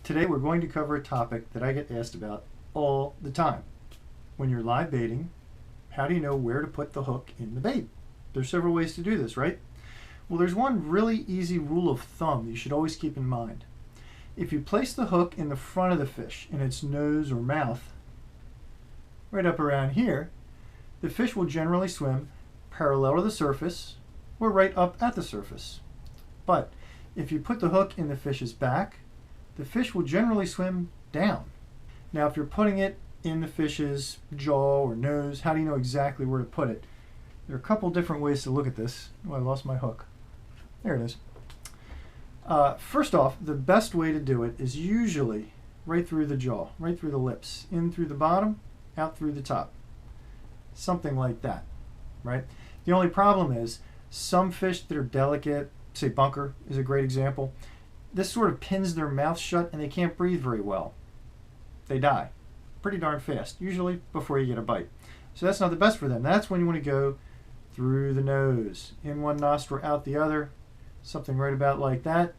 Today we're going to cover a topic that I get asked about all the time. When you're live baiting, how do you know where to put the hook in the bait? There's several ways to do this, right? Well, there's one really easy rule of thumb you should always keep in mind. If you place the hook in the front of the fish, in its nose or mouth, right up around here, the fish will generally swim parallel to the surface or right up at the surface. But if you put the hook in the fish's back, the fish will generally swim down. Now, if you're putting it in the fish's jaw or nose, how do you know exactly where to put it? There are a couple different ways to look at this. Oh, I lost my hook. There it is. First off, the best way to do it is usually right through the jaw, right through the lips, in through the bottom, out through the top. Something like that, right? The only problem is some fish that are delicate, say bunker is a great example, this sort of pins their mouth shut and they can't breathe very well. They die pretty darn fast, usually before you get a bite. So that's not the best for them. That's when you want to go through the nose, in one nostril, out the other, something right about like that.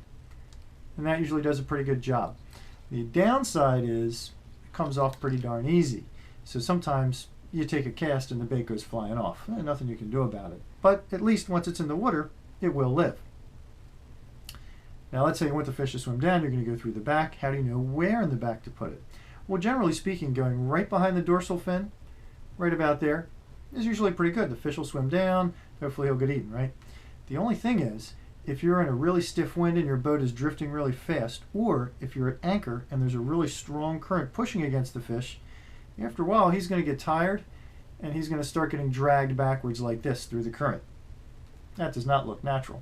And that usually does a pretty good job. The downside is it comes off pretty darn easy. So sometimes you take a cast and the bait goes flying off. Nothing you can do about it. But at least once it's in the water, it will live. Now let's say you want the fish to swim down, you're going to go through the back. How do you know where in the back to put it? Well, generally speaking, going right behind the dorsal fin, right about there, is usually pretty good. The fish will swim down, hopefully he'll get eaten, right? The only thing is, if you're in a really stiff wind and your boat is drifting really fast, or if you're at anchor and there's a really strong current pushing against the fish, after a while he's going to get tired and he's going to start getting dragged backwards like this through the current. That does not look natural.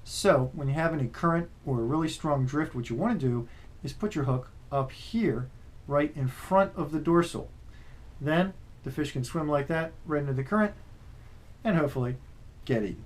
So when you have any current or a really strong drift, what you want to do is put your hook up here, right in front of the dorsal. Then the fish can swim like that right into the current and hopefully get eaten.